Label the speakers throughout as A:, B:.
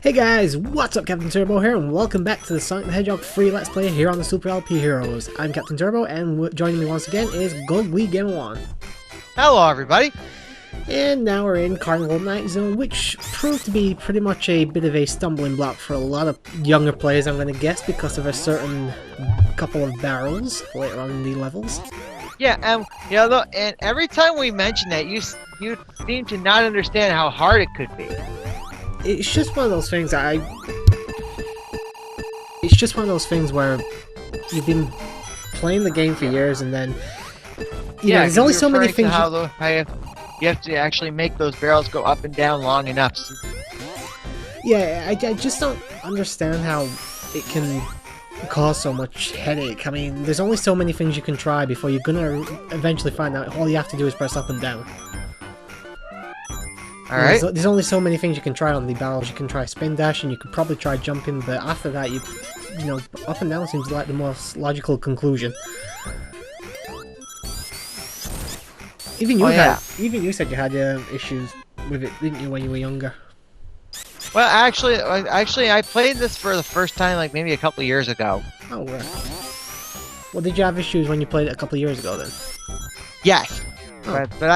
A: Hey guys, what's up? Captain Turbo here, and welcome back to the Sonic the Hedgehog free Let's Play here on the Super LP Heroes. I'm Captain Turbo, and joining me once again is Goldwee Game 1.
B: Hello, everybody.
A: And now we're in Carnival Night Zone, which proved to be pretty much a bit of a stumbling block for a lot of younger players, I'm going to guess, because of a certain couple of barrels later on in the levels.
B: Yeah, and every time we mention that, you seem to not understand how hard it could be.
A: It's just one of those things It's just one of those things where you've been playing the game for years, and then you know, there's only so many things.
B: How you have to actually make those barrels go up and down long enough.
A: Yeah, I just don't understand how it can cause so much headache. I mean, there's only so many things you can try before you're gonna eventually find out all you have to do is press up and down.
B: Alright.
A: There's only so many things you can try on the barrels. You can try spin dash, and you could probably try jumping, but after that, you know, up and down seems like the most logical conclusion. Even you said you had issues with it, didn't you, when you were younger?
B: Well, actually, I played this for the first time, like maybe a couple of years ago.
A: Oh, right. Well, did you have issues when you played it a couple of years ago, then?
B: Yes,
A: Oh.
B: but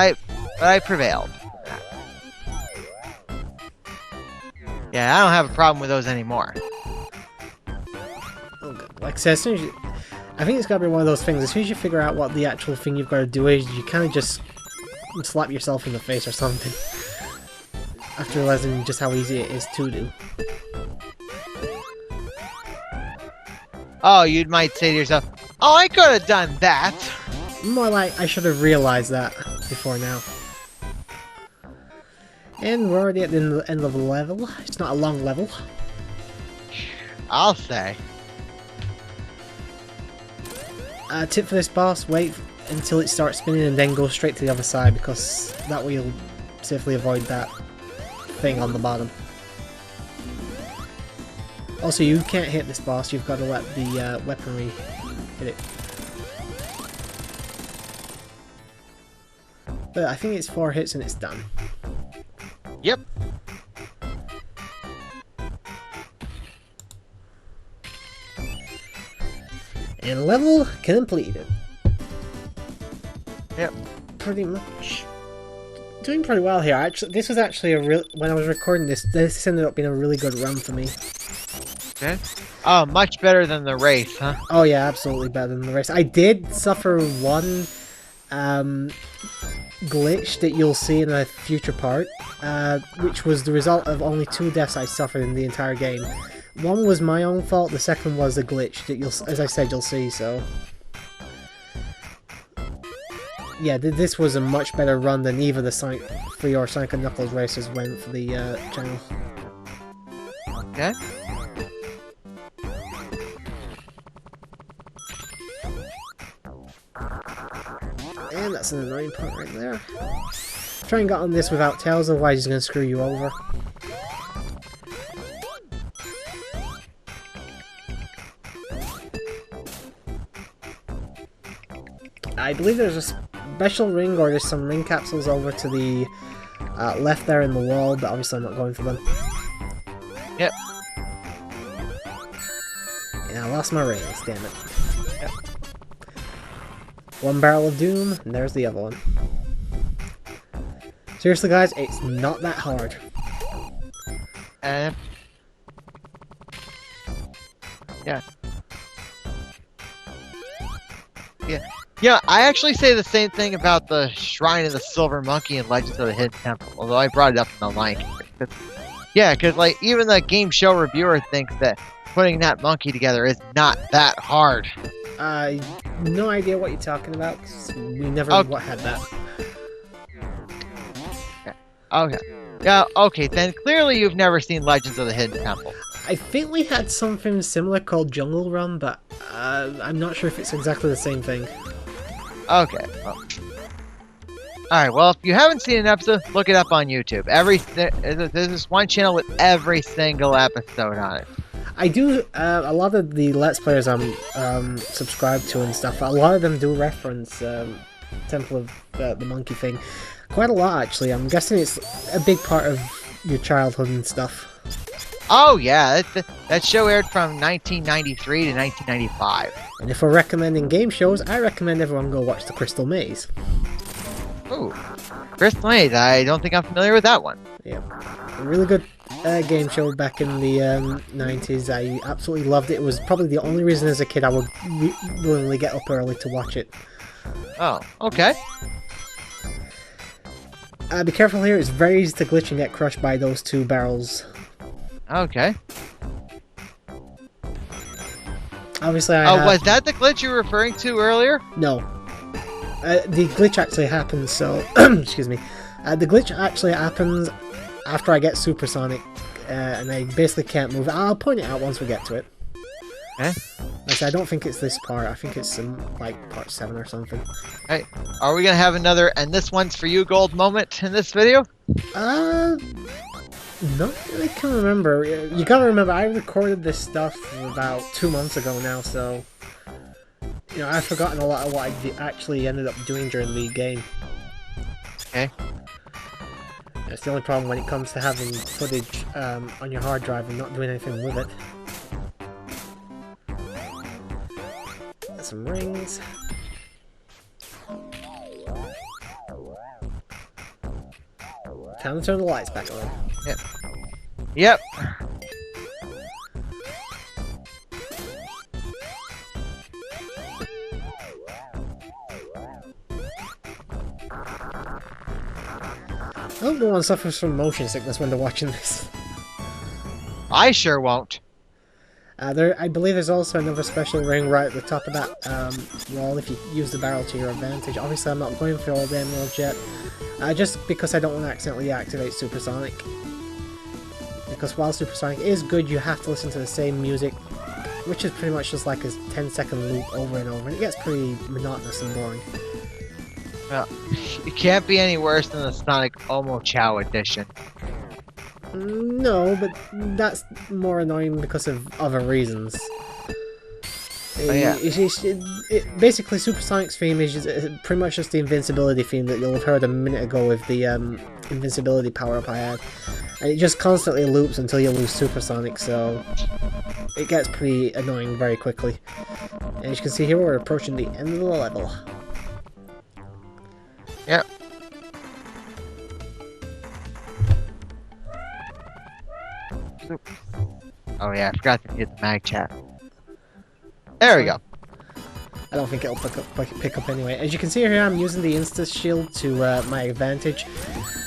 B: I prevailed. Yeah, I don't have a problem with those anymore.
A: Oh, good. Like I said, as soon as I think it's gotta be one of those things. As soon as you figure out what the actual thing you've got to do is, you kind of just slap yourself in the face or something. After realizing just how easy it is to do.
B: Oh, you might say to yourself, "Oh, I could have done that."
A: More like, I should have realized that before now. And we're already at the end of the level. It's not a long level.
B: I'll say.
A: Tip for this boss, wait until it starts spinning and then go straight to the other side, because that way you'll safely avoid that thing on the bottom. Also, you can't hit this boss, you've got to let the weaponry hit it. But I think it's 4 hits and it's done.
B: Yep.
A: And level completed.
B: Yep.
A: Pretty much doing pretty well here. Actually, this was actually a real. When I was recording this ended up being a really good run for me.
B: Okay. Oh, much better than the race, huh?
A: Oh yeah, absolutely better than the rest. I did suffer one glitch that you'll see in a future part, which was the result of only 2 deaths I suffered in the entire game. One was my own fault, the second was a glitch that as I said, you'll see, so... Yeah, this was a much better run than either the Sonic 3 or Sonic and Knuckles races went for the channel.
B: Okay.
A: And that's an annoying part right there. Try and get on this without tails, otherwise he's going to screw you over. I believe there's a special ring, or there's some ring capsules over to the left there in the wall, but obviously I'm not going for them.
B: Yep.
A: And I lost my rings, damn it.
B: Yep.
A: One barrel of doom, and there's the other one. Seriously guys, it's not that hard.
B: Yeah. Yeah. Yeah, I actually say the same thing about the Shrine of the Silver Monkey in Legends of the Hidden Temple, although I brought it up in the line. Yeah, because like even the game show reviewer thinks that putting that monkey together is not that hard.
A: No idea what you're talking about, 'cause we never had that.
B: Okay. Yeah, okay, then clearly you've never seen Legends of the Hidden Temple.
A: I think we had something similar called Jungle Run, but I'm not sure if it's exactly the same thing.
B: Okay. Well. Alright, well, if you haven't seen an episode, look it up on YouTube. There's this one channel with every single episode on it.
A: I do, a lot of the Let's Players I'm subscribed to and stuff, a lot of them do reference Temple of the Monkey thing. Quite a lot, actually. I'm guessing it's a big part of your childhood and stuff.
B: Oh yeah, that show aired from 1993 to 1995.
A: And if we're recommending game shows, I recommend everyone go watch The Crystal Maze.
B: Ooh, Crystal Maze. I don't think I'm familiar with that one.
A: Yeah, a really good game show back in the 90s. I absolutely loved it. It was probably the only reason as a kid I would willingly get up early to watch it.
B: Oh, okay.
A: Be careful here, it's very easy to glitch and get crushed by those two barrels.
B: Okay.
A: Obviously
B: was that the glitch you were referring to earlier?
A: No. The glitch actually happens, so... excuse me. The glitch actually happens after I get supersonic, and I basically can't move. I'll point it out once we get to it.
B: Okay.
A: Like I said, I don't think it's this part. I think it's like part 7 or something.
B: Hey, are we gonna have another "and this one's for you" gold moment in this video?
A: Not really can remember. You gotta remember, I recorded this stuff about 2 months ago now, so... You know, I've forgotten a lot of what I actually ended up doing during the game.
B: Okay.
A: That's the only problem when it comes to having footage on your hard drive and not doing anything with it. Some rings. Time to turn the lights back on.
B: Yep. Yep.
A: I hope no one suffers from motion sickness when they're watching this.
B: I sure won't.
A: I believe there's also another special ring right at the top of that wall if you use the barrel to your advantage. Obviously, I'm not going for all the emeralds yet, just because I don't want to accidentally activate Supersonic. Because while Supersonic is good, you have to listen to the same music, which is pretty much just like a 10-second loop over and over, and it gets pretty monotonous and boring.
B: Well, it can't be any worse than the Sonic Omo Chow edition.
A: No, but that's more annoying because of other reasons.
B: Oh, yeah.
A: Basically, Supersonic's theme is pretty much just the invincibility theme that you'll have heard a minute ago with the invincibility power-up I had. And it just constantly loops until you lose Supersonic, so it gets pretty annoying very quickly. And as you can see here, we're approaching the end of the level.
B: Yep. Oh yeah, I forgot to hit the mag chat. There we go.
A: I don't think it'll pick up anyway. As you can see here, I'm using the Insta Shield to my advantage.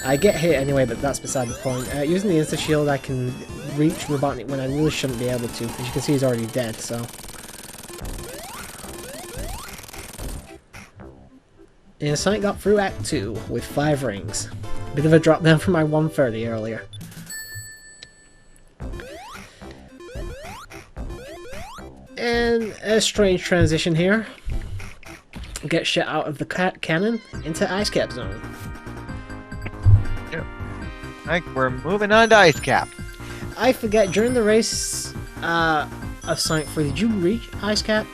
A: I get hit anyway, but that's beside the point. Using the Insta Shield, I can reach Robotnik when I really shouldn't be able to. As you can see, he's already dead, so... And Sonic got through Act 2 with 5 rings. Bit of a drop down from my 130 earlier. And a strange transition here. Get shot out of the cannon into Ice Cap Zone.
B: Yep. Like, we're moving on to Ice Cap.
A: I forget, during the race of Sonic 3, did you reach Ice Cap?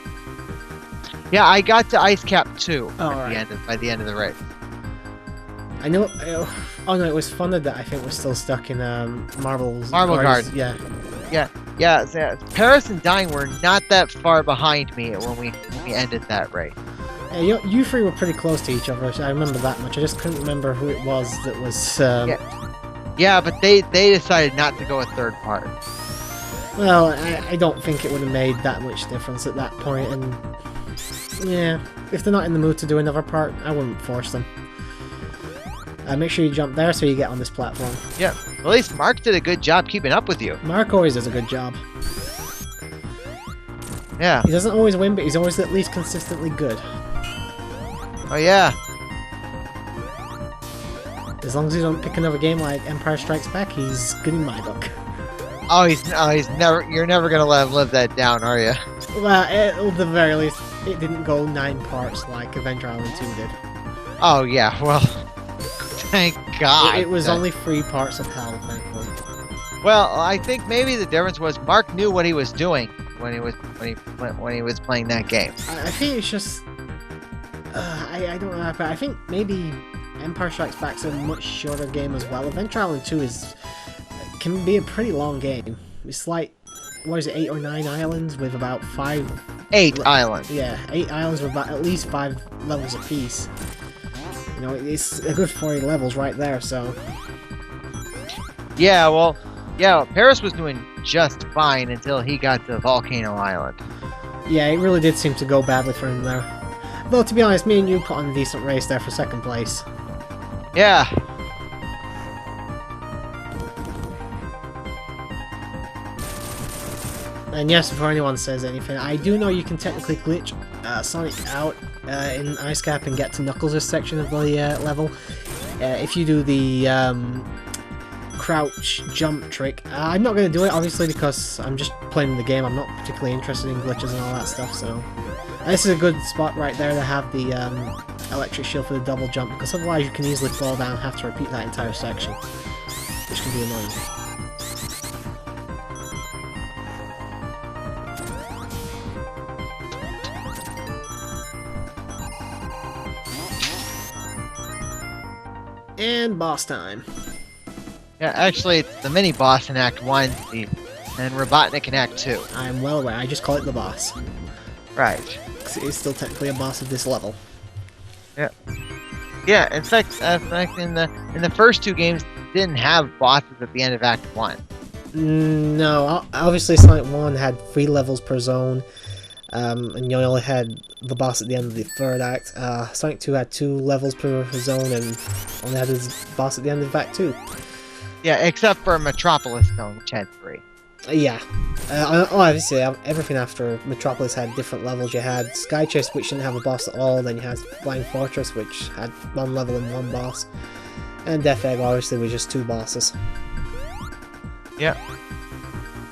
B: Yeah, I got to Ice Cap 2 by the end of the race.
A: I know. Oh no, it was Thunder that I think was still stuck in Marble
B: Garden.
A: Yeah.
B: Yeah. Paris and Dying were not that far behind me when we ended that race.
A: Yeah, you three were pretty close to each other. I remember that much. I just couldn't remember who it was that was.
B: Yeah, but they decided not to go a third part.
A: Well, I don't think it would have made that much difference at that point, and yeah, if they're not in the mood to do another part, I wouldn't force them. Make sure you jump there so you get on this platform.
B: Yeah, at least Mark did a good job keeping up with you.
A: Mark always does a good job.
B: Yeah.
A: He doesn't always win, but he's always at least consistently good.
B: Oh yeah.
A: As long as he don't pick another game like Empire Strikes Back, he's good in my book.
B: Oh, he's never. You're never gonna let him live that down, are you?
A: Well, at the very least, it didn't go 9 parts like Adventure Island 2 did.
B: Oh yeah, well, thank God.
A: It was only 3 parts of hell, thankfully.
B: Well, I think maybe the difference was Mark knew what he was doing when he was playing that game.
A: I think it's just I don't know, but I think maybe Empire Strikes Back's a much shorter game as well. Adventure Island 2 can be a pretty long game. It's like, what is it, 8 or 9 islands with about 5...
B: 8 islands.
A: Yeah, 8 islands with about at least 5 levels apiece. You know, it's a good 40 levels right there, so...
B: Yeah, well, yeah, Paris was doing just fine until he got to Volcano Island.
A: Yeah, it really did seem to go badly for him there. Though, to be honest, me and you put on a decent race there for 2nd place.
B: Yeah.
A: And yes, before anyone says anything, I do know you can technically glitch Sonic out in Ice Cap and get to Knuckles' section of the level. If you do the crouch jump trick. I'm not going to do it, obviously, because I'm just playing the game. I'm not particularly interested in glitches and all that stuff, so... This is a good spot right there to have the electric shield for the double jump, because otherwise you can easily fall down and have to repeat that entire section, which can be annoying. And boss time.
B: Yeah, actually, it's the mini-boss in Act 1, and Robotnik in Act 2.
A: I'm well aware, I just call it the boss.
B: Right.
A: It is still technically a boss of this level.
B: Yeah. Yeah, in fact, in the first 2 games, didn't have bosses at the end of Act 1.
A: No, obviously Sonic 1 had 3 levels per zone, and you only had the boss at the end of the 3rd act. Sonic 2 had 2 levels per zone, and only had his boss at the end of Act 2.
B: Yeah, except for Metropolis Zone, which had 3.
A: Yeah. Obviously, everything after Metropolis had different levels. You had Sky Chase, which didn't have a boss at all, then you had Flying Fortress, which had 1 level and 1 boss, and Death Egg, obviously, was just 2 bosses.
B: Yeah.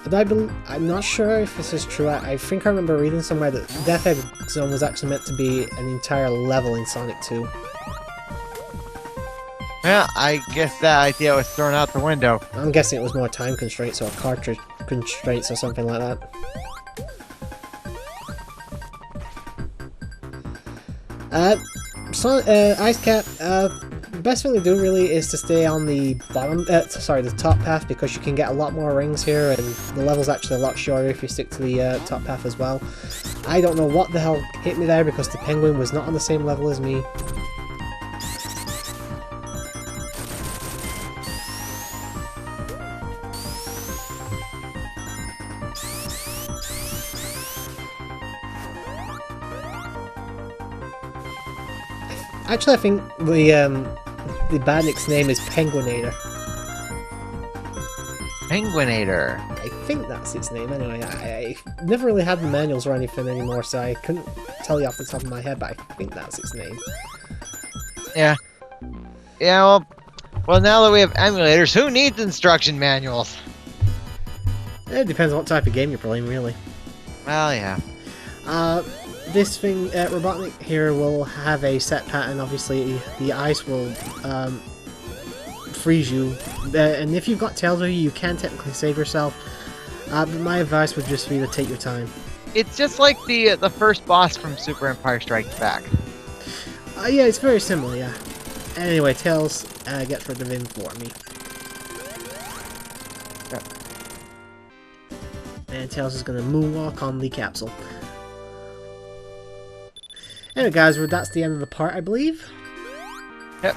A: And I'm not sure if this is true. I think I remember reading somewhere that Death Egg Zone was actually meant to be an entire level in Sonic 2.
B: Yeah, I guess that idea was thrown out the window.
A: I'm guessing it was more time constraints or cartridge constraints or something like that. Ice Cap, the best thing to do really is to stay on the the top path, because you can get a lot more rings here, and the level's actually a lot shorter if you stick to the top path as well. I don't know what the hell hit me there, because the penguin was not on the same level as me. Actually, I think the bandit's name is Penguinator.
B: Penguinator.
A: I think that's its name anyway. I never really had the manuals or anything anymore, so I couldn't tell you off the top of my head, but I think that's its name.
B: Yeah. Yeah, well, now that we have emulators, who needs instruction manuals?
A: It depends on what type of game you're playing, really.
B: Well, yeah.
A: This thing, Robotnik here will have a set pattern. Obviously, the ice will freeze you, and if you've got Tails with you, you can technically save yourself. But my advice would just be to take your time.
B: It's just like the first boss from Super Empire Strikes Back.
A: Yeah, it's very similar, yeah. Anyway, Tails gets rid of him for me. Yeah. And Tails is going to moonwalk on the capsule. Anyway, guys, that's the end of the part, I believe.
B: Yep.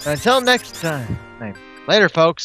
B: Until next time. Later, folks.